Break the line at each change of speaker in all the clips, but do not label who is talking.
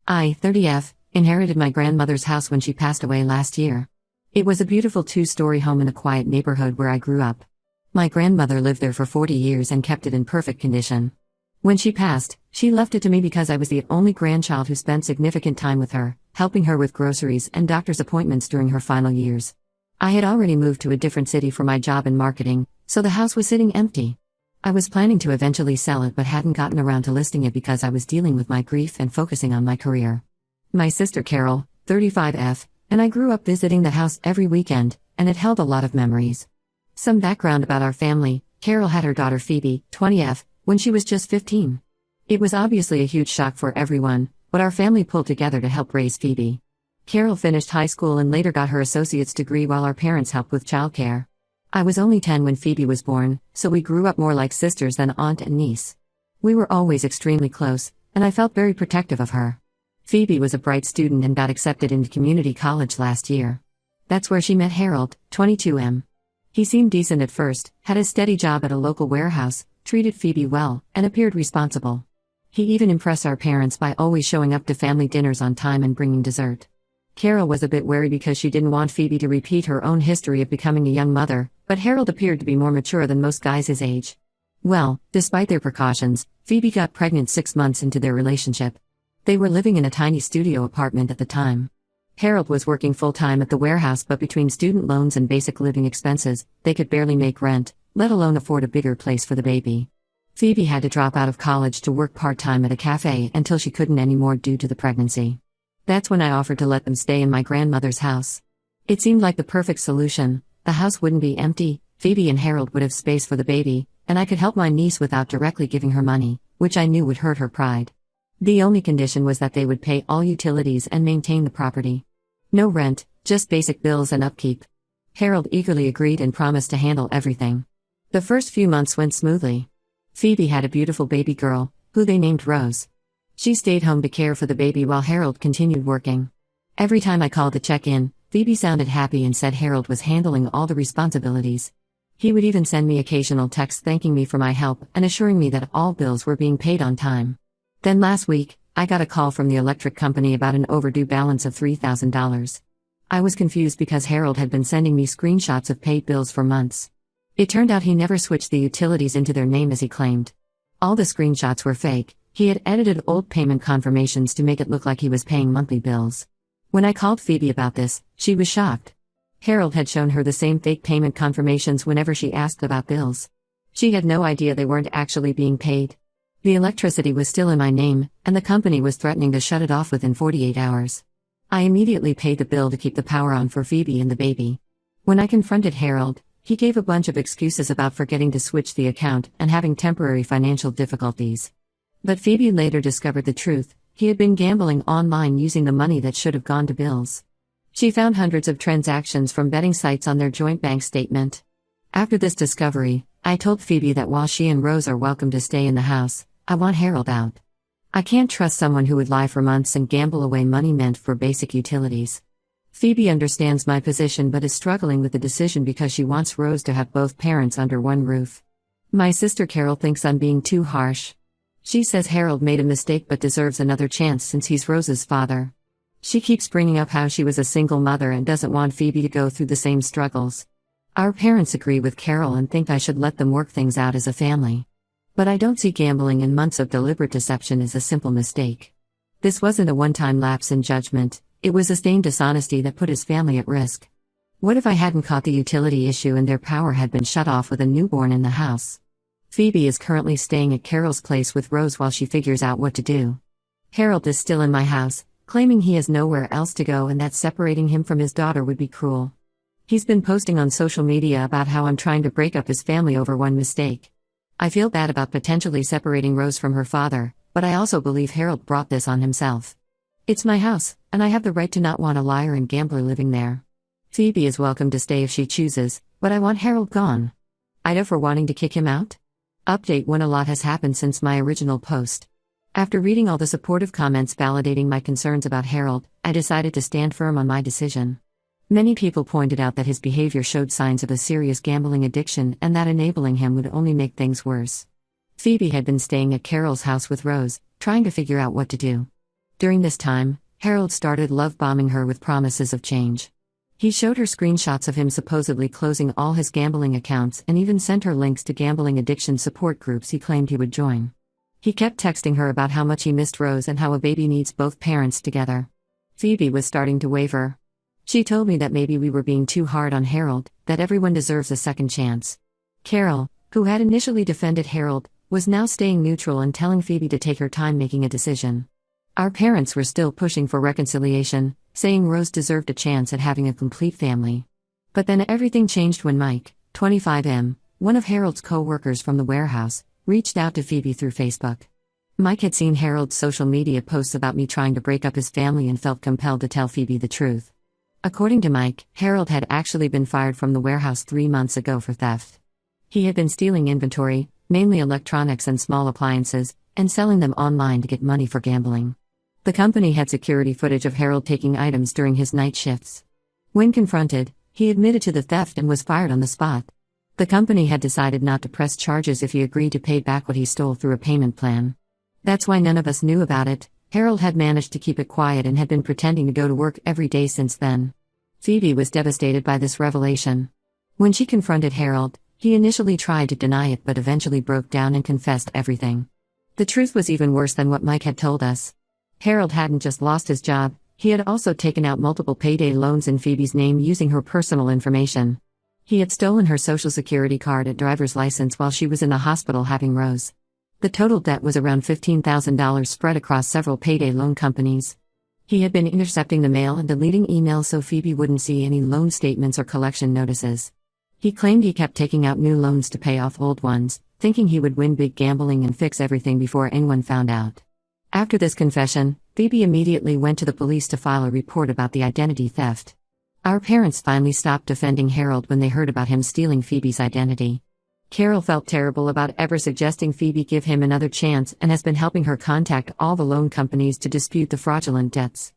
I, 30F, inherited my grandmother's house when she passed away last year. It was a beautiful two-story home in a quiet neighborhood where I grew up. My grandmother lived there for 40 years and kept it in perfect condition. When she passed, she left it to me because I was the only grandchild who spent significant time with her, helping her with groceries and doctor's appointments during her final years. I had already moved to a different city for my job in marketing, so the house was sitting empty. I was planning to eventually sell it but hadn't gotten around to listing it because I was dealing with my grief and focusing on my career. My sister Carol, 35F, and I grew up visiting the house every weekend, and it held a lot of memories. Some background about our family: Carol had her daughter Phoebe, 20F, when she was just 15. It was obviously a huge shock for everyone, but our family pulled together to help raise Phoebe. Carol finished high school and later got her associate's degree while our parents helped with childcare. I was only 10 when Phoebe was born, so we grew up more like sisters than aunt and niece. We were always extremely close, and I felt very protective of her. Phoebe was a bright student and got accepted into community college last year. That's where she met Harold, 22M. He seemed decent at first, had a steady job at a local warehouse, treated Phoebe well, and appeared responsible. He even impressed our parents by always showing up to family dinners on time and bringing dessert. Carol was a bit wary because she didn't want Phoebe to repeat her own history of becoming a young mother, but Harold appeared to be more mature than most guys his age. Well, despite their precautions, Phoebe got pregnant 6 months into their relationship. They were living in a tiny studio apartment at the time. Harold was working full-time at the warehouse, but between student loans and basic living expenses, they could barely make rent, let alone afford a bigger place for the baby. Phoebe had to drop out of college to work part-time at a cafe until she couldn't anymore due to the pregnancy. That's when I offered to let them stay in my grandmother's house. It seemed like the perfect solution. The house wouldn't be empty, Phoebe and Harold would have space for the baby, and I could help my niece without directly giving her money, which I knew would hurt her pride. The only condition was that they would pay all utilities and maintain the property. No rent, just basic bills and upkeep. Harold eagerly agreed and promised to handle everything. The first few months went smoothly. Phoebe had a beautiful baby girl, who they named Rose. She stayed home to care for the baby while Harold continued working. Every time I called to check in, Phoebe sounded happy and said Harold was handling all the responsibilities. He would even send me occasional texts thanking me for my help and assuring me that all bills were being paid on time. Then last week, I got a call from the electric company about an overdue balance of $3,000. I was confused because Harold had been sending me screenshots of paid bills for months. It turned out he never switched the utilities into their name as he claimed. All the screenshots were fake. He had edited old payment confirmations to make it look like he was paying monthly bills. When I called Phoebe about this, she was shocked. Harold had shown her the same fake payment confirmations whenever she asked about bills. She had no idea they weren't actually being paid. The electricity was still in my name, and the company was threatening to shut it off within 48 hours. I immediately paid the bill to keep the power on for Phoebe and the baby. When I confronted Harold, he gave a bunch of excuses about forgetting to switch the account and having temporary financial difficulties. But Phoebe later discovered the truth: he had been gambling online using the money that should have gone to bills. She found hundreds of transactions from betting sites on their joint bank statement. After this discovery, I told Phoebe that while she and Rose are welcome to stay in the house, I want Harold out. I can't trust someone who would lie for months and gamble away money meant for basic utilities. Phoebe understands my position but is struggling with the decision because she wants Rose to have both parents under one roof. My sister Carol thinks I'm being too harsh. She says Harold made a mistake but deserves another chance since he's Rose's father. She keeps bringing up how she was a single mother and doesn't want Phoebe to go through the same struggles. Our parents agree with Carol and think I should let them work things out as a family. But I don't see gambling and months of deliberate deception as a simple mistake. This wasn't a one-time lapse in judgment, it was sustained dishonesty that put his family at risk. What if I hadn't caught the utility issue and their power had been shut off with a newborn in the house? Phoebe is currently staying at Carol's place with Rose while she figures out what to do. Harold is still in my house, claiming he has nowhere else to go and that separating him from his daughter would be cruel. He's been posting on social media about how I'm trying to break up his family over one mistake. I feel bad about potentially separating Rose from her father, but I also believe Harold brought this on himself. It's my house, and I have the right to not want a liar and gambler living there. Phoebe is welcome to stay if she chooses, but I want Harold gone. Ida for wanting to kick him out? Update: when a lot has happened since my original post. After reading all the supportive comments validating my concerns about Harold, I decided to stand firm on my decision. Many people pointed out that his behavior showed signs of a serious gambling addiction and that enabling him would only make things worse. Phoebe had been staying at Carol's house with Rose, trying to figure out what to do. During this time, Harold started love bombing her with promises of change. He showed her screenshots of him supposedly closing all his gambling accounts and even sent her links to gambling addiction support groups he claimed he would join. He kept texting her about how much he missed Rose and how a baby needs both parents together. Phoebe was starting to waver. She told me that maybe we were being too hard on Harold, that everyone deserves a second chance. Carol, who had initially defended Harold, was now staying neutral and telling Phoebe to take her time making a decision. Our parents were still pushing for reconciliation, saying Rose deserved a chance at having a complete family. But then everything changed when Mike, 25M, one of Harold's co-workers from the warehouse, reached out to Phoebe through Facebook. Mike had seen Harold's social media posts about me trying to break up his family and felt compelled to tell Phoebe the truth. According to Mike, Harold had actually been fired from the warehouse 3 months ago for theft. He had been stealing inventory, mainly electronics and small appliances, and selling them online to get money for gambling. The company had security footage of Harold taking items during his night shifts. When confronted, he admitted to the theft and was fired on the spot. The company had decided not to press charges if he agreed to pay back what he stole through a payment plan. That's why none of us knew about it. Harold had managed to keep it quiet and had been pretending to go to work every day since then. Phoebe was devastated by this revelation. When she confronted Harold, he initially tried to deny it but eventually broke down and confessed everything. The truth was even worse than what Mike had told us. Harold hadn't just lost his job, he had also taken out multiple payday loans in Phoebe's name using her personal information. He had stolen her social security card and driver's license while she was in the hospital having Rose. The total debt was around $15,000 spread across several payday loan companies. He had been intercepting the mail and deleting emails so Phoebe wouldn't see any loan statements or collection notices. He claimed he kept taking out new loans to pay off old ones, thinking he would win big gambling and fix everything before anyone found out. After this confession, Phoebe immediately went to the police to file a report about the identity theft. Our parents finally stopped defending Harold when they heard about him stealing Phoebe's identity. Carol felt terrible about ever suggesting Phoebe give him another chance and has been helping her contact all the loan companies to dispute the fraudulent debts.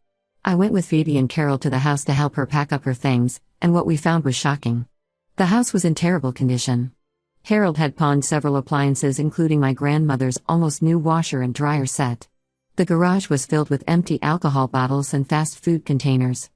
I went with Phoebe and Carol to the house to help her pack up her things, and what we found was shocking. The house was in terrible condition. Harold had pawned several appliances including my grandmother's almost new washer and dryer set. The garage was filled with empty alcohol bottles and fast food containers.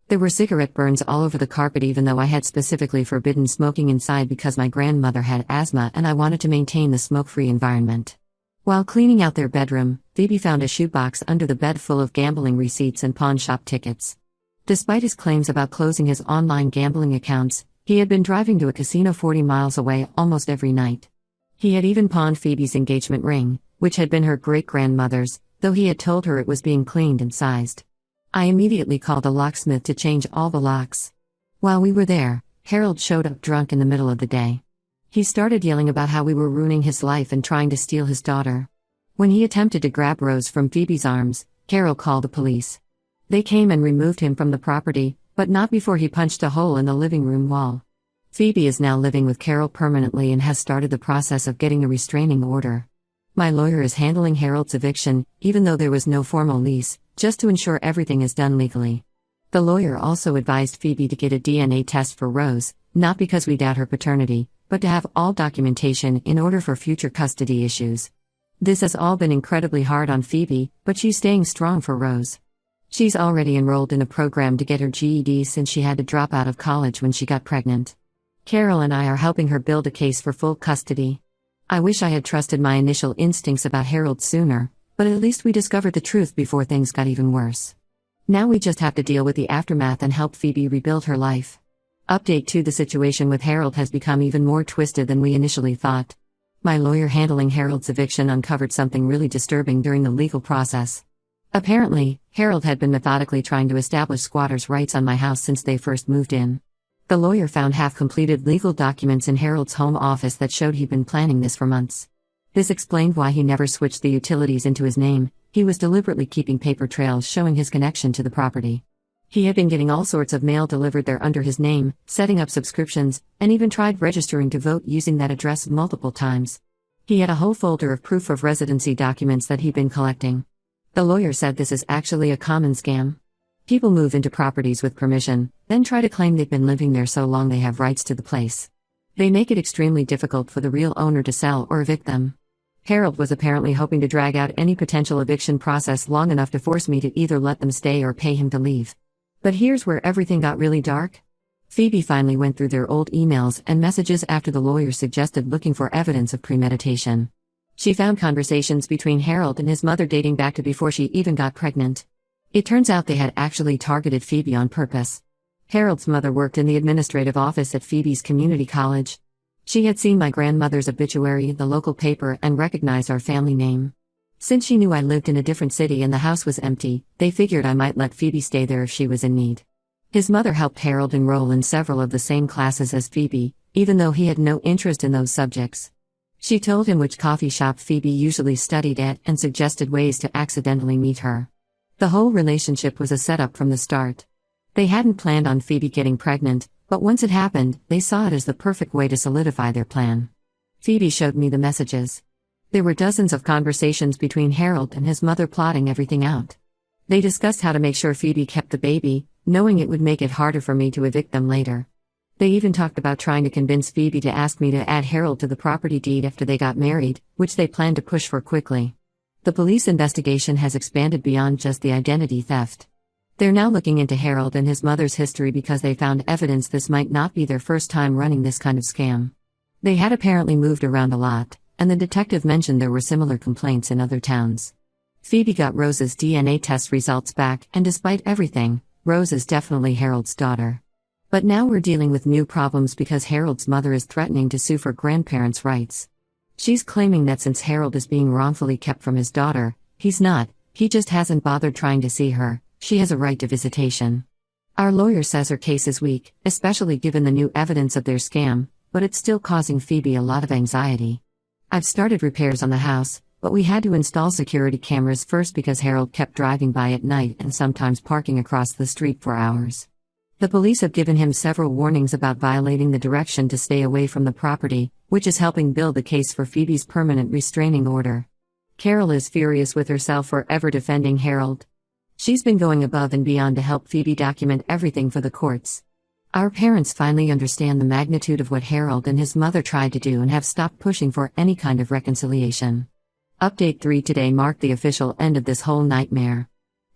There were cigarette burns all over the carpet even though I had specifically forbidden smoking inside because my grandmother had asthma and I wanted to maintain the smoke-free environment. While cleaning out their bedroom, Phoebe found a shoebox under the bed full of gambling receipts and pawn shop tickets. Despite his claims about closing his online gambling accounts, he had been driving to a casino 40 miles away almost every night. He had even pawned Phoebe's engagement ring, which had been her great-grandmother's, though he had told her it was being cleaned and sized. I immediately called a locksmith to change all the locks. While we were there, Harold showed up drunk in the middle of the day. He started yelling about how we were ruining his life and trying to steal his daughter. When he attempted to grab Rose from Phoebe's arms, Carol called the police. They came and removed him from the property, but not before he punched a hole in the living room wall. Phoebe is now living with Carol permanently and has started the process of getting a restraining order. My lawyer is handling Harold's eviction, even though there was no formal lease, just to ensure everything is done legally. The lawyer also advised Phoebe to get a DNA test for Rose, not because we doubt her paternity, but to have all documentation in order for future custody issues. This has all been incredibly hard on Phoebe, but she's staying strong for Rose. She's already enrolled in a program to get her GED since she had to drop out of college when she got pregnant. Carol and I are helping her build a case for full custody. I wish I had trusted my initial instincts about Harold sooner, but at least we discovered the truth before things got even worse. Now we just have to deal with the aftermath and help Phoebe rebuild her life. Update 2: The situation with Harold has become even more twisted than we initially thought. My lawyer handling Harold's eviction uncovered something really disturbing during the legal process. Apparently, Harold had been methodically trying to establish squatters' rights on my house since they first moved in. The lawyer found half-completed legal documents in Harold's home office that showed he'd been planning this for months. This explained why he never switched the utilities into his name. He was deliberately keeping paper trails showing his connection to the property. He had been getting all sorts of mail delivered there under his name, setting up subscriptions, and even tried registering to vote using that address multiple times. He had a whole folder of proof of residency documents that he'd been collecting. The lawyer said this is actually a common scam. People move into properties with permission, then try to claim they've been living there so long they have rights to the place. They make it extremely difficult for the real owner to sell or evict them. Harold was apparently hoping to drag out any potential eviction process long enough to force me to either let them stay or pay him to leave. But here's where everything got really dark. Phoebe finally went through their old emails and messages after the lawyer suggested looking for evidence of premeditation. She found conversations between Harold and his mother dating back to before she even got pregnant. It turns out they had actually targeted Phoebe on purpose. Harold's mother worked in the administrative office at Phoebe's community college. She had seen my grandmother's obituary in the local paper and recognized our family name. Since she knew I lived in a different city and the house was empty, they figured I might let Phoebe stay there if she was in need. His mother helped Harold enroll in several of the same classes as Phoebe, even though he had no interest in those subjects. She told him which coffee shop Phoebe usually studied at and suggested ways to accidentally meet her. The whole relationship was a setup from the start. They hadn't planned on Phoebe getting pregnant, but once it happened, they saw it as the perfect way to solidify their plan. Phoebe showed me the messages. There were dozens of conversations between Harold and his mother plotting everything out. They discussed how to make sure Phoebe kept the baby, knowing it would make it harder for me to evict them later. They even talked about trying to convince Phoebe to ask me to add Harold to the property deed after they got married, which they planned to push for quickly. The police investigation has expanded beyond just the identity theft. They're now looking into Harold and his mother's history because they found evidence this might not be their first time running this kind of scam. They had apparently moved around a lot, and the detective mentioned there were similar complaints in other towns. Phoebe got Rose's DNA test results back, and despite everything, Rose is definitely Harold's daughter. But now we're dealing with new problems because Harold's mother is threatening to sue for grandparents' rights. She's claiming that since Harold is being wrongfully kept from his daughter, he's not, he just hasn't bothered trying to see her. She has a right to visitation. Our lawyer says her case is weak, especially given the new evidence of their scam, but it's still causing Phoebe a lot of anxiety. I've started repairs on the house, but we had to install security cameras first because Harold kept driving by at night and sometimes parking across the street for hours. The police have given him several warnings about violating the direction to stay away from the property, which is helping build the case for Phoebe's permanent restraining order. Carol is furious with herself for ever defending Harold. She's been going above and beyond to help Phoebe document everything for the courts. Our parents finally understand the magnitude of what Harold and his mother tried to do and have stopped pushing for any kind of reconciliation. Update 3 today marked the official end of this whole nightmare.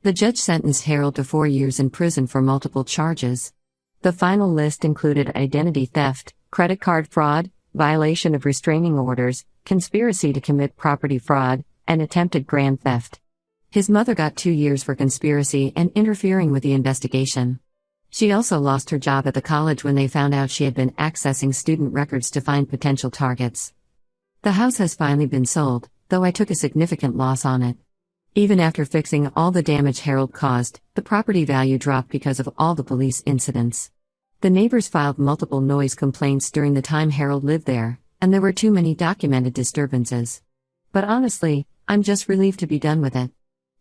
The judge sentenced Harold to 4 years in prison for multiple charges. The final list included identity theft, credit card fraud, violation of restraining orders, conspiracy to commit property fraud, and attempted grand theft. His mother got 2 years for conspiracy and interfering with the investigation. She also lost her job at the college when they found out she had been accessing student records to find potential targets. The house has finally been sold, though I took a significant loss on it. Even after fixing all the damage Harold caused, the property value dropped because of all the police incidents. The neighbors filed multiple noise complaints during the time Harold lived there, and there were too many documented disturbances. But honestly, I'm just relieved to be done with it.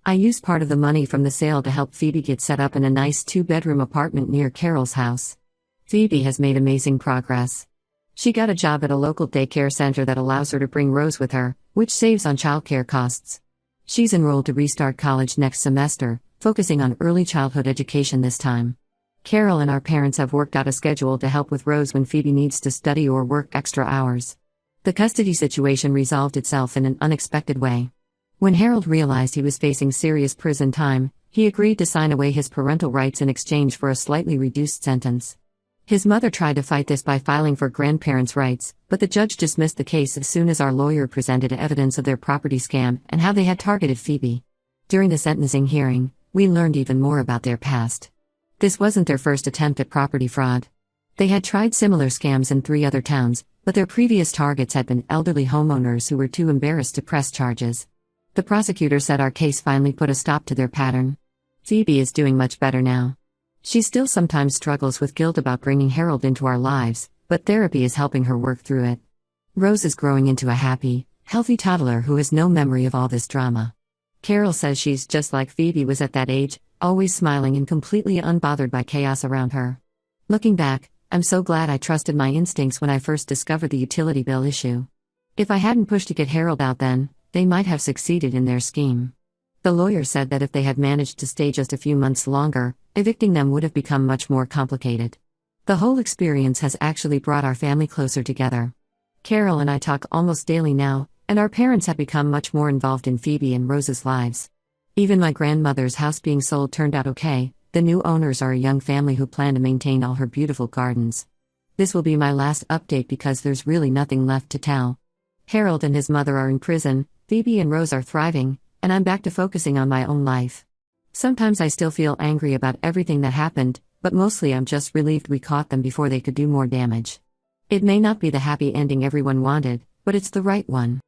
I used part of the money from the sale to help Phoebe get set up in a nice 2-bedroom apartment near Carol's house. Phoebe has made amazing progress. She got a job at a local daycare center that allows her to bring Rose with her, which saves on childcare costs. She's enrolled to restart college next semester, focusing on early childhood education this time. Carol and our parents have worked out a schedule to help with Rose when Phoebe needs to study or work extra hours. The custody situation resolved itself in an unexpected way. When Harold realized he was facing serious prison time, he agreed to sign away his parental rights in exchange for a slightly reduced sentence. His mother tried to fight this by filing for grandparents' rights, but the judge dismissed the case as soon as our lawyer presented evidence of their property scam and how they had targeted Phoebe. During the sentencing hearing, we learned even more about their past. This wasn't their first attempt at property fraud. They had tried similar scams in 3 other towns, but their previous targets had been elderly homeowners who were too embarrassed to press charges. The prosecutor said our case finally put a stop to their pattern. Phoebe is doing much better now. She still sometimes struggles with guilt about bringing Harold into our lives, but therapy is helping her work through it. Rose is growing into a happy, healthy toddler who has no memory of all this drama. Carol says she's just like Phoebe was at that age, always smiling and completely unbothered by chaos around her. Looking back, I'm so glad I trusted my instincts when I first discovered the utility bill issue. If I hadn't pushed to get Harold out then, they might have succeeded in their scheme. The lawyer said that if they had managed to stay just a few months longer, evicting them would have become much more complicated. The whole experience has actually brought our family closer together. Carol and I talk almost daily now, And our parents have become much more involved in Phoebe and Rose's lives. Even my grandmother's house being sold turned out okay. The new owners are a young family who plan to maintain all her beautiful gardens. This will be my last update because there's really nothing left to tell. Harold and his mother are in prison, Phoebe and Rose are thriving, and I'm back to focusing on my own life. Sometimes I still feel angry about everything that happened, but mostly I'm just relieved we caught them before they could do more damage. It may not be the happy ending everyone wanted, but it's the right one.